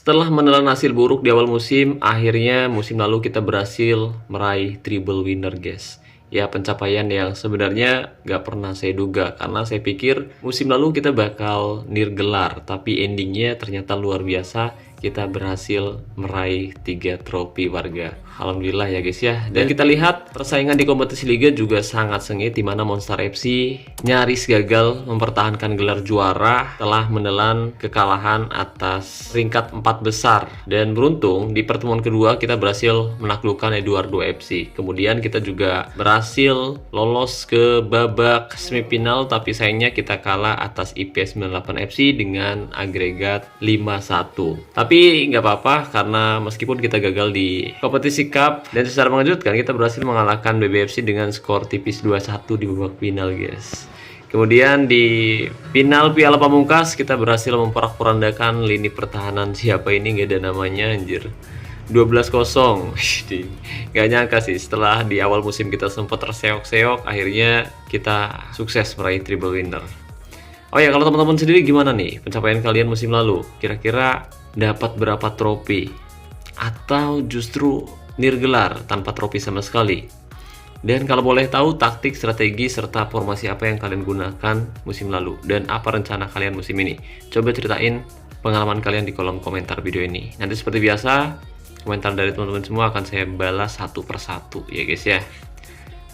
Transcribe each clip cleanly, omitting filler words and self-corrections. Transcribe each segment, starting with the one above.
Setelah menelan hasil buruk di awal musim, akhirnya musim lalu kita berhasil meraih treble winner, guys. Ya, pencapaian yang sebenarnya gak pernah saya duga, karena saya pikir musim lalu kita bakal nirgelar, tapi endingnya ternyata luar biasa. Kita berhasil meraih 3 trofi warga. Alhamdulillah ya guys ya. Dan kita lihat persaingan di kompetisi liga juga sangat sengit, di mana Monster FC nyaris gagal mempertahankan gelar juara telah menelan kekalahan atas peringkat 4 besar. Dan beruntung di pertemuan kedua kita berhasil menaklukkan Eduardo FC. Kemudian kita juga berhasil lolos ke babak semifinal, tapi sayangnya kita kalah atas IPS 98 FC dengan agregat 5-1. Tapi nggak apa-apa, karena meskipun kita gagal di kompetisi cup, dan secara mengejutkan kita berhasil mengalahkan BBFC dengan skor tipis 2-1 di babak final, guys. Kemudian di final Piala Pamungkas kita berhasil memporak-porandakan lini pertahanan, siapa ini nggak ada namanya anjir. 12-0. Gak nyangka sih, setelah di awal musim kita sempat terseok-seok, akhirnya kita sukses meraih treble winner. Oh ya, kalau teman-teman sendiri gimana nih pencapaian kalian musim lalu? Kira-kira dapat berapa trofi? Atau justru nirgelar tanpa trofi sama sekali? Dan kalau boleh tahu, taktik, strategi, serta formasi apa yang kalian gunakan musim lalu? Dan apa rencana kalian musim ini? Coba ceritain pengalaman kalian di kolom komentar video ini. Nanti seperti biasa, komentar dari teman-teman semua akan saya balas satu persatu ya guys ya.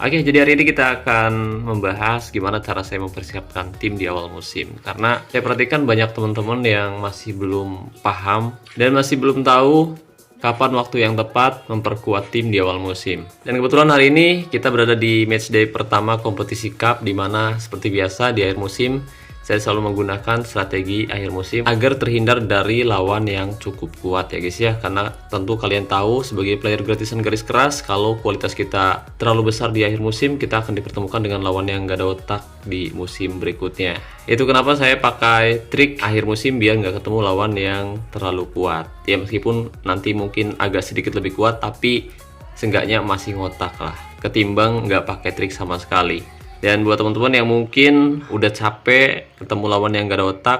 Oke, jadi hari ini kita akan membahas gimana cara saya mempersiapkan tim di awal musim. Karena saya perhatikan banyak teman-teman yang masih belum paham dan masih belum tahu kapan waktu yang tepat memperkuat tim di awal musim. Dan kebetulan hari ini kita berada di matchday pertama kompetisi cup, di mana seperti biasa di akhir musim saya selalu menggunakan strategi akhir musim agar terhindar dari lawan yang cukup kuat ya guys ya. Karena tentu kalian tahu sebagai player gratisan garis keras, kalau kualitas kita terlalu besar di akhir musim, kita akan dipertemukan dengan lawan yang gak ada otak di musim berikutnya. Itu kenapa saya pakai trik akhir musim biar nggak ketemu lawan yang terlalu kuat. Ya meskipun nanti mungkin agak sedikit lebih kuat, tapi seenggaknya masih ngotak lah, ketimbang nggak pakai trik sama sekali. Dan buat teman-teman yang mungkin udah capek ketemu lawan yang gak ada otak,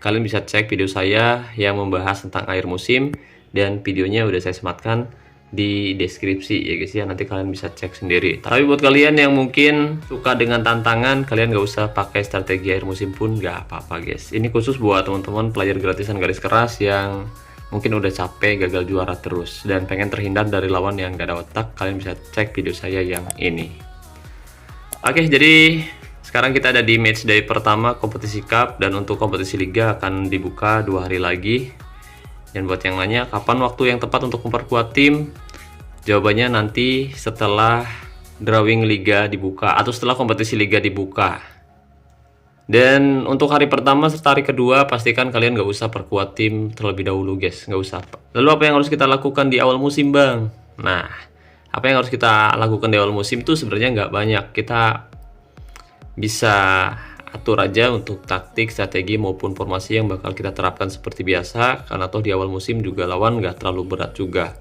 kalian bisa cek video saya yang membahas tentang akhir musim, dan videonya udah saya sematkan di deskripsi ya guys ya, nanti kalian bisa cek sendiri. Tapi buat kalian yang mungkin suka dengan tantangan, kalian gak usah pakai strategi akhir musim pun gak apa-apa guys. Ini khusus buat teman-teman player gratisan garis keras yang mungkin udah capek gagal juara terus dan pengen terhindar dari lawan yang gak ada otak. Kalian bisa cek video saya yang ini. Oke, jadi sekarang kita ada di matchday pertama kompetisi cup, dan untuk kompetisi liga akan dibuka 2 hari lagi. Dan buat yang nanya kapan waktu yang tepat untuk memperkuat tim, jawabannya nanti setelah drawing liga dibuka atau setelah kompetisi liga dibuka. Dan untuk hari pertama serta hari kedua pastikan kalian gak usah perkuat tim terlebih dahulu guys, gak usah. Lalu apa yang harus kita lakukan di awal musim bang? Nah, apa yang harus kita lakukan di awal musim itu sebenarnya nggak banyak. Kita bisa atur aja untuk taktik, strategi maupun formasi yang bakal kita terapkan seperti biasa, karena toh di awal musim juga lawan nggak terlalu berat juga.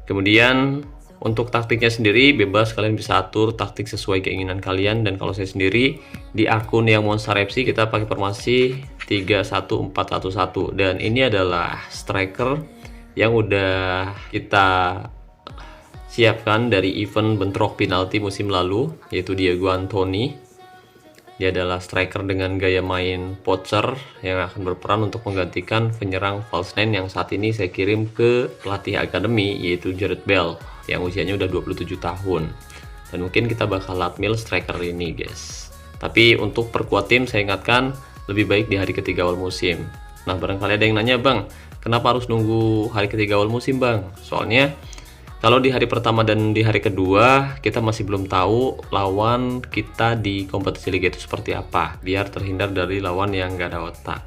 Kemudian untuk taktiknya sendiri bebas, kalian bisa atur taktik sesuai keinginan kalian. Dan kalau saya sendiri di akun yang Monster FC kita pakai formasi 3-1-4-1-1, dan ini adalah striker yang udah kita siapkan dari event bentrok penalti musim lalu, yaitu Diego Anthony. Dia adalah striker dengan gaya main poacher yang akan berperan untuk menggantikan penyerang false nine yang saat ini saya kirim ke pelatih akademi, yaitu Gareth Bale yang usianya udah 27 tahun. Dan mungkin kita bakal latmil striker ini guys. Tapi untuk perkuat tim saya ingatkan lebih baik di hari ketiga awal musim. Nah, barangkali ada yang nanya, bang, kenapa harus nunggu hari ketiga awal musim bang? Soalnya kalau di hari pertama dan di hari kedua kita masih belum tahu lawan kita di kompetisi liga itu seperti apa, biar terhindar dari lawan yang gak ada otak.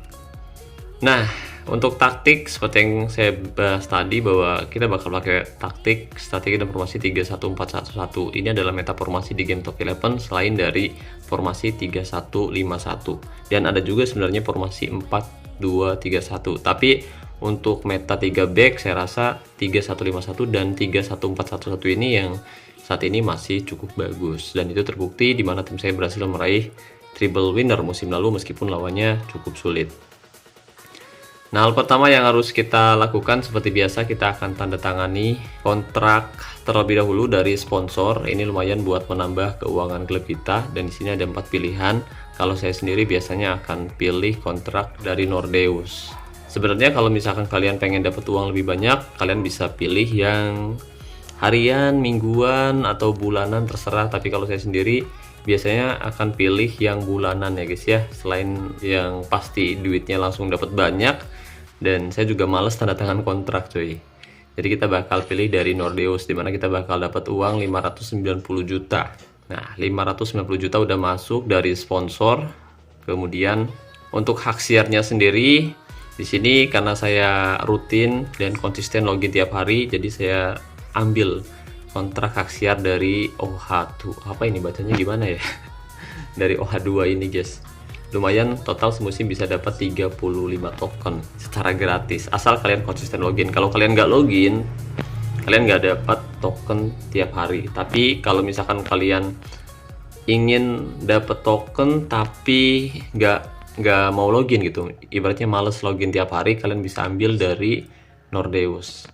Nah, untuk taktik seperti yang saya bahas tadi, bahwa kita bakal pakai taktik, strategi dan formasi 3-1-4-1-1. Ini adalah meta formasi di game Top 11 selain dari formasi 3-1-5-1. Dan ada juga sebenarnya formasi 4-2-3-1. Tapi untuk meta 3 back saya rasa 3-1-5-1 dan 3-1-4-1-1 ini yang saat ini masih cukup bagus, dan itu terbukti di mana tim saya berhasil meraih treble winner musim lalu meskipun lawannya cukup sulit. Nah, hal pertama yang harus kita lakukan seperti biasa, kita akan tanda tangani kontrak terlebih dahulu dari sponsor. Ini lumayan buat menambah keuangan klub kita, dan di sini ada 4 pilihan. Kalau saya sendiri biasanya akan pilih kontrak dari Nordeus. Sebenarnya kalau misalkan kalian pengen dapat uang lebih banyak, kalian bisa pilih yang harian, mingguan, atau bulanan, terserah. Tapi kalau saya sendiri biasanya akan pilih yang bulanan ya guys ya, selain yang pasti duitnya langsung dapat banyak, dan saya juga males tanda tangan kontrak cuy. Jadi kita bakal pilih dari Nordeus, dimana kita bakal dapat uang 590 juta. Nah, 590 juta udah masuk dari sponsor. Kemudian untuk hak siarnya sendiri, di sini karena saya rutin dan konsisten login tiap hari, jadi saya ambil kontrak hak siar dari OH2. Apa ini bacanya gimana ya? Dari OH2 ini guys. Lumayan, total semusim bisa dapat 35 token secara gratis asal kalian konsisten login. Kalau kalian nggak login, kalian nggak dapat token tiap hari. Tapi kalau misalkan kalian ingin dapat token tapi nggak mau login gitu, ibaratnya males login tiap hari, kalian bisa ambil dari Nordeus.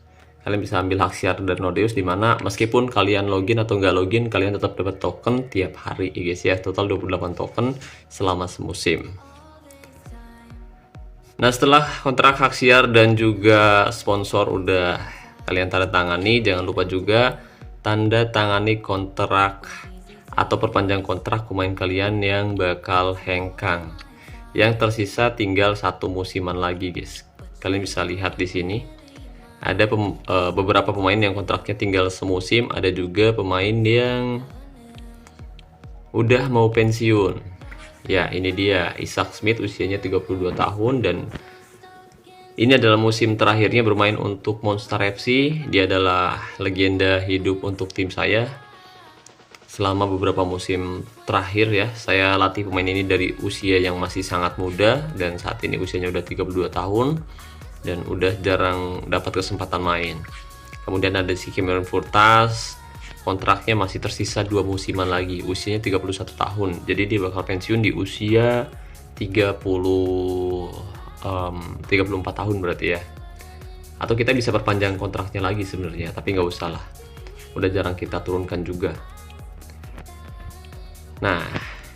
Kalian bisa ambil hak siar dari Nordeus, dimana meskipun kalian login atau nggak login, kalian tetap dapat token tiap hari ya guys ya. Total 28 token selama semusim. Nah, setelah kontrak hak siar dan juga sponsor udah kalian tanda tangani, jangan lupa juga tanda tangani kontrak atau perpanjang kontrak pemain kalian yang bakal hengkang. Yang tersisa tinggal 1 musiman lagi guys. Kalian bisa lihat di sini. Ada beberapa pemain yang kontraknya tinggal semusim, ada juga pemain yang udah mau pensiun. Ya, ini dia Isaac Smith, usianya 32 tahun, dan ini adalah musim terakhirnya bermain untuk Monster FC. Dia adalah legenda hidup untuk tim saya. Selama beberapa musim terakhir ya, saya latih pemain ini dari usia yang masih sangat muda, dan saat ini usianya udah 32 tahun. Dan udah jarang dapat kesempatan main. Kemudian ada si Cameron Furtas, kontraknya masih tersisa 2 musiman lagi, usianya 31 tahun. Jadi dia bakal pensiun di usia 34 tahun berarti ya. Atau kita bisa perpanjang kontraknya lagi sebenarnya, tapi nggak usah lah. Udah jarang kita turunkan juga. Nah,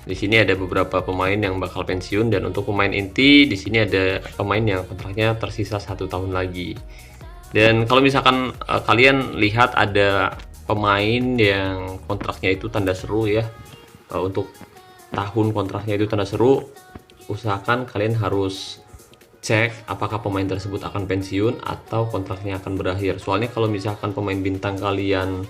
di sini ada beberapa pemain yang bakal pensiun, dan untuk pemain inti di sini ada pemain yang kontraknya tersisa 1 tahun lagi. Dan kalau misalkan kalian lihat ada pemain yang kontraknya itu tanda seru ya, untuk tahun kontraknya itu tanda seru, usahakan kalian harus cek apakah pemain tersebut akan pensiun atau kontraknya akan berakhir. Soalnya kalau misalkan pemain bintang kalian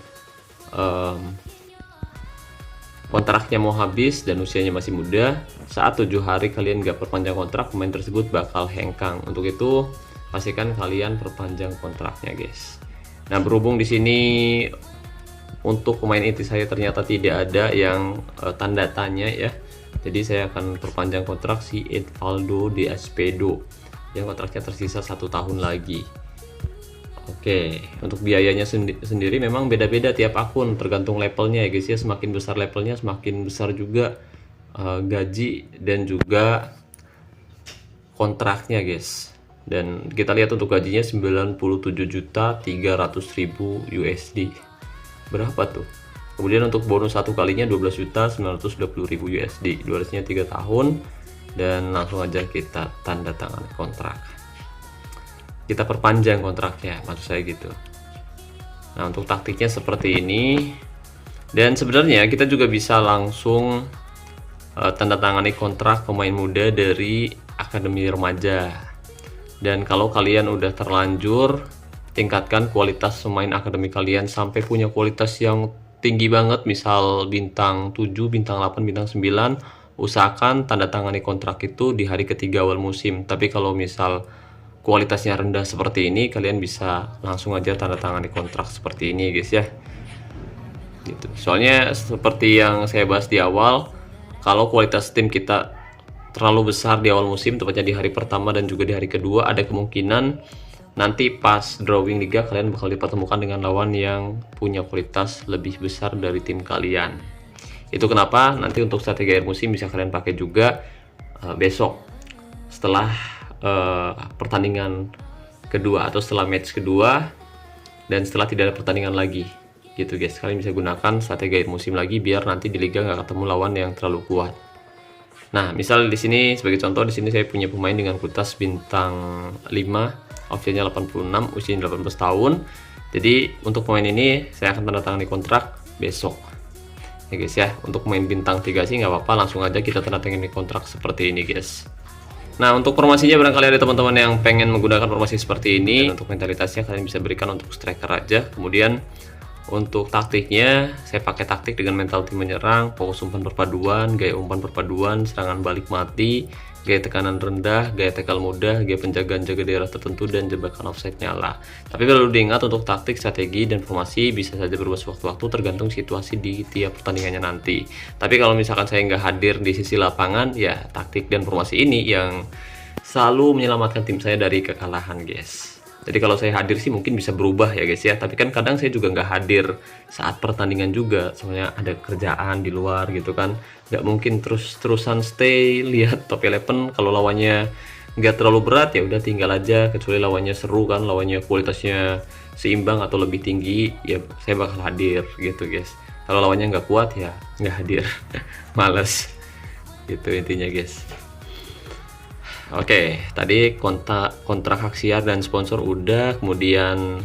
kontraknya mau habis dan usianya masih muda, saat 7 hari kalian gak perpanjang kontrak, pemain tersebut bakal hengkang. Untuk itu pastikan kalian perpanjang kontraknya guys. Nah, berhubung di sini untuk pemain inti saya ternyata tidak ada yang tanda tanya ya, jadi saya akan perpanjang kontrak si Edvaldo de Espedo yang kontraknya tersisa 1 tahun lagi. Oke, untuk biayanya sendiri memang beda-beda tiap akun, tergantung levelnya ya guys ya. Semakin besar levelnya, semakin besar juga gaji dan juga kontraknya guys. Dan kita lihat untuk gajinya 97.300.000 USD. Berapa tuh? Kemudian untuk bonus 1 kalinya 12.920.000 USD. Durasinya 3 tahun, dan langsung aja kita tanda tangan kontrak. Kita perpanjang kontraknya, maksud saya gitu. Nah, untuk taktiknya seperti ini. Dan sebenarnya kita juga bisa langsung tanda tangani kontrak pemain muda dari akademi remaja. Dan kalau kalian udah terlanjur, tingkatkan kualitas pemain akademi kalian sampai punya kualitas yang tinggi banget, misal bintang 7, bintang 8, bintang 9, usahakan tanda tangani kontrak itu di hari ketiga awal musim. Tapi kalau misal kualitasnya rendah seperti ini, kalian bisa langsung aja tanda tangani kontrak seperti ini guys ya. Gitu. Soalnya seperti yang saya bahas di awal, kalau kualitas tim kita terlalu besar di awal musim, tepatnya di hari pertama dan juga di hari kedua, ada kemungkinan nanti pas drawing liga kalian bakal dipertemukan dengan lawan yang punya kualitas lebih besar dari tim kalian. Itu kenapa nanti untuk strategi akhir musim bisa kalian pakai juga besok setelah pertandingan kedua atau setelah match kedua dan setelah tidak ada pertandingan lagi gitu guys. Kalian bisa gunakan strategi akhir musim lagi biar nanti di liga nggak ketemu lawan yang terlalu kuat. Nah, misal di sini sebagai contoh, di sini saya punya pemain dengan kualitas bintang 5, usianya 86, usianya 18 tahun. Jadi untuk pemain ini saya akan tanda tangan di kontrak besok. Ya guys ya, untuk pemain bintang 3 sih nggak apa-apa, langsung aja kita tanda tangan di kontrak seperti ini guys. Nah, untuk formasinya barangkali ada teman-teman yang pengen menggunakan formasi seperti ini. Dan untuk mentalitasnya kalian bisa berikan untuk striker aja. Kemudian untuk taktiknya saya pakai taktik dengan mental tim menyerang, fokus umpan perpaduan, gaya umpan perpaduan, serangan balik mati, gaya tekanan rendah, gaya tackle mudah, gaya penjagaan jaga daerah tertentu, dan jebakan offside nyala. Tapi perlu diingat untuk taktik, strategi, dan formasi bisa saja berubah sewaktu-waktu tergantung situasi di tiap pertandingannya nanti. Tapi kalau misalkan saya nggak hadir di sisi lapangan, ya taktik dan formasi ini yang selalu menyelamatkan tim saya dari kekalahan guys. Jadi kalau saya hadir sih mungkin bisa berubah ya guys ya. Tapi kan kadang saya juga nggak hadir saat pertandingan juga. Soalnya ada kerjaan di luar gitu kan. Nggak mungkin terus-terusan stay lihat top 11. Kalau lawannya nggak terlalu berat ya udah tinggal aja. Kecuali lawannya seru kan, lawannya kualitasnya seimbang atau lebih tinggi, ya saya bakal hadir gitu guys. Kalau lawannya nggak kuat ya nggak hadir. Males gitu intinya guys. Oke, tadi kontrak hak siar dan sponsor udah, kemudian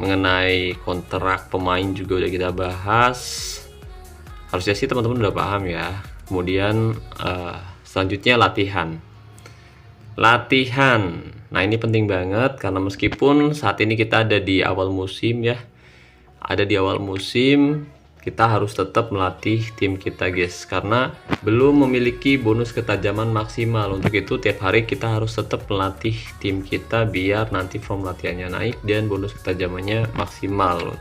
mengenai kontrak pemain juga udah kita bahas. Harusnya sih teman-teman udah paham ya. Kemudian selanjutnya latihan. Nah, ini penting banget karena meskipun saat ini kita ada di awal musim ya. Ada di awal musim, kita harus tetap melatih tim kita guys, karena belum memiliki bonus ketajaman maksimal. Untuk itu tiap hari kita harus tetap melatih tim kita biar nanti form latihannya naik dan bonus ketajamannya maksimal.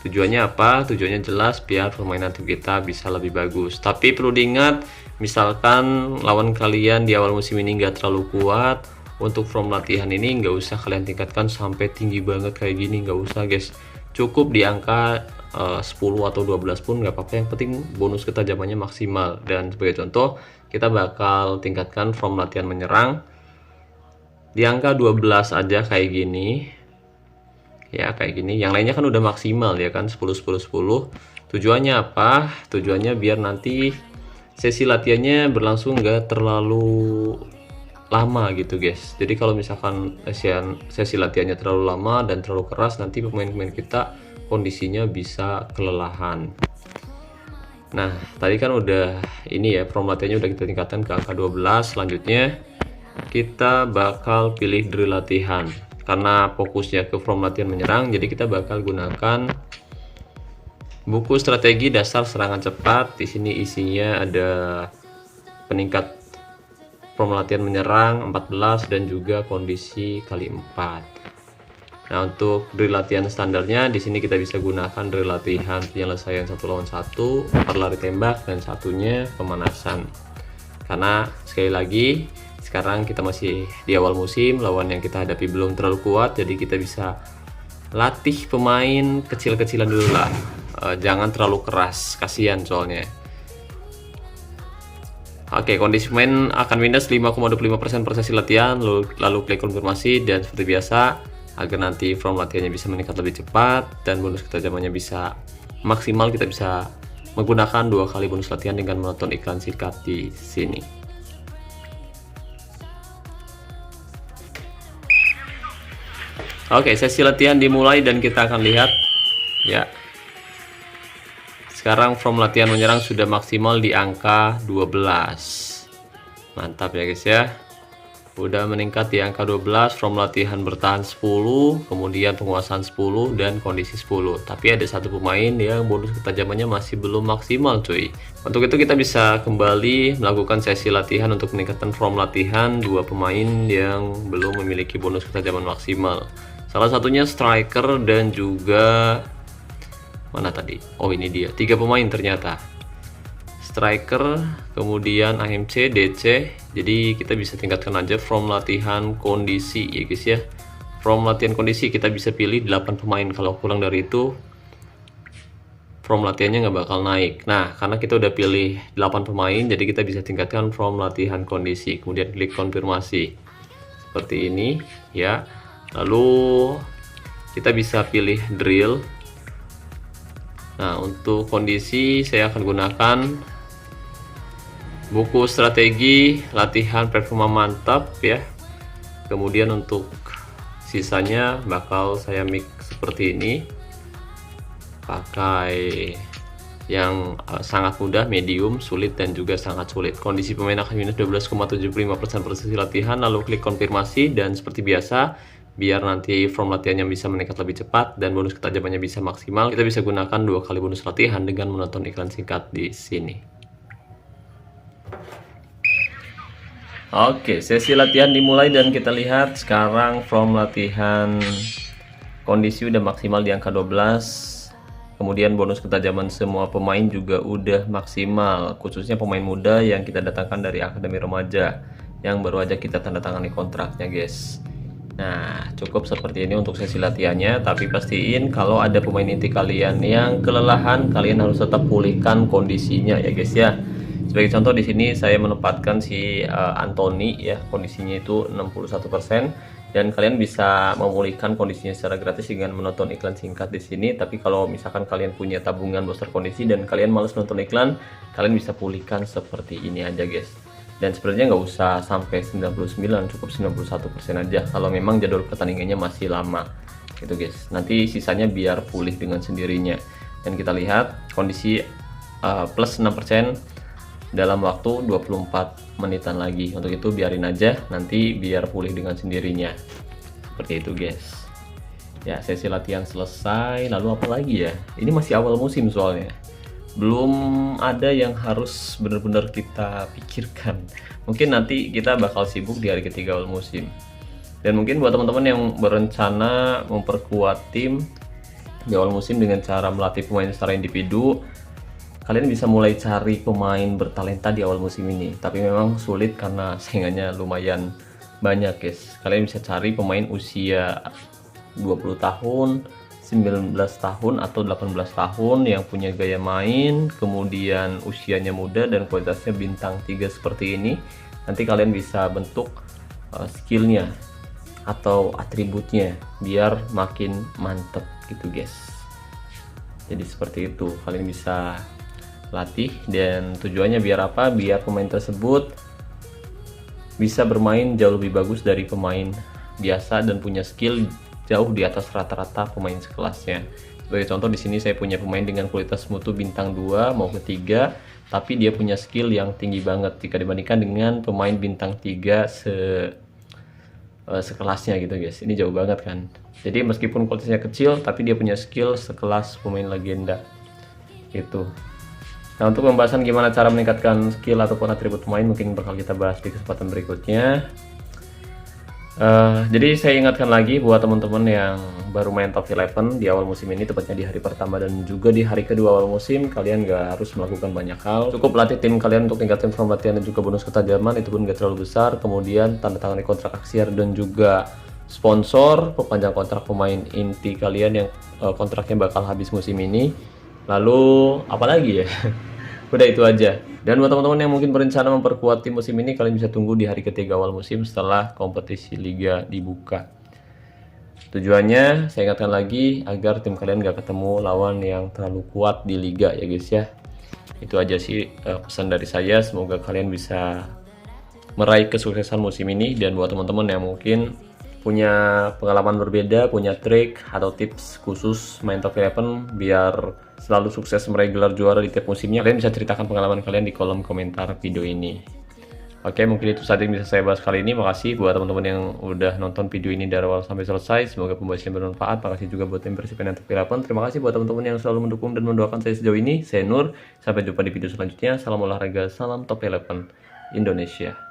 Tujuannya apa? Tujuannya jelas biar permainan tim kita bisa lebih bagus. Tapi perlu diingat, misalkan lawan kalian di awal musim ini nggak terlalu kuat, untuk form latihan ini nggak usah kalian tingkatkan sampai tinggi banget kayak gini, nggak usah guys. Cukup di angka 10 atau 12 pun nggak apa-apa, yang penting bonus ketajamannya maksimal. Dan sebagai contoh, kita bakal tingkatkan form latihan menyerang di angka 12 aja kayak gini ya, kayak gini. Yang lainnya kan udah maksimal ya kan, 10 10 10. Tujuannya apa? Tujuannya biar nanti sesi latihannya berlangsung nggak terlalu lama gitu guys. Jadi kalau misalkan sesi latihannya terlalu lama dan terlalu keras, nanti pemain-pemain kita kondisinya bisa kelelahan. Nah, tadi kan udah ini ya, form latihannya udah kita tingkatkan ke angka 12. Selanjutnya kita bakal pilih drill latihan. Karena fokusnya ke form latihan menyerang, jadi kita bakal gunakan buku strategi dasar serangan cepat. Di sini isinya ada peningkat form latihan menyerang 14 dan juga kondisi kali 4. Nah, untuk drill latihan standarnya di sini kita bisa gunakan drill latihan penyelesaian 1 lawan 1, lari tembak, dan satunya pemanasan. Karena sekali lagi sekarang kita masih di awal musim, lawan yang kita hadapi belum terlalu kuat, jadi kita bisa latih pemain kecil-kecilan dulu lah. Jangan terlalu keras, kasihan soalnya. Oke, kondisi pemain akan minus 5,25% per sesi latihan, lalu klik konfirmasi, dan seperti biasa agar nanti form latihannya bisa meningkat lebih cepat dan bonus ketajamannya bisa maksimal, kita bisa menggunakan 2 kali bonus latihan dengan menonton iklan singkat di sini. Oke, sesi latihan dimulai dan kita akan lihat ya. Sekarang form latihan menyerang sudah maksimal di angka 12. Mantap ya guys ya. Udah meningkat di angka 12, form latihan bertahan 10, kemudian penguasaan 10 dan kondisi 10. Tapi ada satu pemain yang bonus ketajamannya masih belum maksimal cuy. Untuk itu kita bisa kembali melakukan sesi latihan untuk meningkatkan form latihan 2 pemain yang belum memiliki bonus ketajaman maksimal. Salah satunya striker dan juga mana tadi? Oh, ini dia. 3 pemain ternyata. Striker, kemudian AMC, DC. Jadi kita bisa tingkatkan aja form latihan kondisi ya guys ya. Form latihan kondisi kita bisa pilih 8 pemain. Kalau kurang dari itu form latihannya nggak bakal naik. Nah, karena kita udah pilih 8 pemain, jadi kita bisa tingkatkan form latihan kondisi. Kemudian klik konfirmasi. seperti ini ya. Lalu kita bisa pilih drill. Nah, untuk kondisi saya akan gunakan buku strategi latihan performa mantap ya. Kemudian untuk sisanya bakal saya mix seperti ini, pakai yang sangat mudah, medium, sulit, dan juga sangat sulit. Kondisi pemain akan minus 12,75% per sesi latihan. Lalu klik konfirmasi, dan seperti biasa, biar nanti form latihannya bisa meningkat lebih cepat dan bonus ketajamannya bisa maksimal, kita bisa gunakan 2 kali bonus latihan dengan menonton iklan singkat di sini. Oke, sesi latihan dimulai dan kita lihat sekarang form latihan kondisi udah maksimal di angka 12. Kemudian bonus ketajaman semua pemain juga udah maksimal, khususnya pemain muda yang kita datangkan dari Akademi Remaja yang baru aja kita tanda tangani kontraknya guys. Nah, cukup seperti ini untuk sesi latihannya, tapi pastiin kalau ada pemain inti kalian yang kelelahan, kalian harus tetap pulihkan kondisinya ya guys ya. Sebagai contoh di sini saya menempatkan si Anthony ya, kondisinya itu 61%. Dan kalian bisa memulihkan kondisinya secara gratis dengan menonton iklan singkat di sini. Tapi kalau misalkan kalian punya tabungan booster kondisi dan kalian males nonton iklan, kalian bisa pulihkan seperti ini aja guys. Dan sebenarnya nggak usah sampai 99, cukup 91% aja kalau memang jadwal pertandingannya masih lama gitu guys. Nanti sisanya biar pulih dengan sendirinya. Dan kita lihat kondisi plus 6% dalam waktu 24 menitan lagi. Untuk itu biarin aja, nanti biar pulih dengan sendirinya. Seperti itu guys. Ya, sesi latihan selesai. Lalu apa lagi ya? Ini masih awal musim soalnya, belum ada yang harus benar-benar kita pikirkan. Mungkin nanti kita bakal sibuk di hari ketiga awal musim. Dan mungkin buat teman-teman yang berencana memperkuat tim di awal musim dengan cara melatih pemain secara individu, kalian bisa mulai cari pemain bertalenta di awal musim ini. Tapi memang sulit karena saingannya lumayan banyak guys. Kalian bisa cari pemain usia 20 tahun, 19 tahun, atau 18 tahun yang punya gaya main, kemudian usianya muda dan kualitasnya bintang 3 seperti ini. Nanti kalian bisa bentuk skillnya atau atributnya biar makin mantep gitu guys. Jadi seperti itu, kalian bisa latih, dan tujuannya biar apa? Biar pemain tersebut bisa bermain jauh lebih bagus dari pemain biasa dan punya skill jauh di atas rata-rata pemain sekelasnya. Sebagai contoh di sini saya punya pemain dengan kualitas mutu bintang 2 mau ke 3, tapi dia punya skill yang tinggi banget jika dibandingkan dengan pemain bintang 3 sekelasnya gitu guys. Ini jauh banget kan. Jadi meskipun kualitasnya kecil, tapi dia punya skill sekelas pemain legenda itu. Nah, untuk pembahasan gimana cara meningkatkan skill ataupun atribut pemain mungkin bakal kita bahas di kesempatan berikutnya. Jadi saya ingatkan lagi buat teman-teman yang baru main Top 11 di awal musim ini, tepatnya di hari pertama dan juga di hari kedua awal musim, kalian nggak harus melakukan banyak hal. Cukup latih tim kalian untuk tingkatin form latihan dan juga bonus ketajaman, itu pun nggak terlalu besar. Kemudian tanda tangani kontrak aksiar dan juga sponsor, perpanjang kontrak pemain inti kalian yang kontraknya bakal habis musim ini. Lalu apalagi ya? Udah itu aja. Dan buat teman-teman yang mungkin berencana memperkuat tim musim ini, kalian bisa tunggu di hari ketiga awal musim setelah kompetisi liga dibuka. Tujuannya saya ingatkan lagi agar tim kalian gak ketemu lawan yang terlalu kuat di liga ya guys ya. Itu aja sih pesan dari saya. Semoga kalian bisa meraih kesuksesan musim ini. Dan buat teman-teman yang mungkin punya pengalaman berbeda, punya trik atau tips khusus main Top 11 biar selalu sukses meraih gelar juara di tiap musimnya, kalian bisa ceritakan pengalaman kalian di kolom komentar video ini. Oke, mungkin itu saja yang bisa saya bahas kali ini. Makasih buat teman-teman yang udah nonton video ini dari awal sampai selesai. Semoga pembahasannya bermanfaat. Makasih juga buat membership channel Top 11. Terima kasih buat teman-teman yang selalu mendukung dan mendoakan saya sejauh ini. Saya Nur, sampai jumpa di video selanjutnya. Salam olahraga, salam Top 11 Indonesia.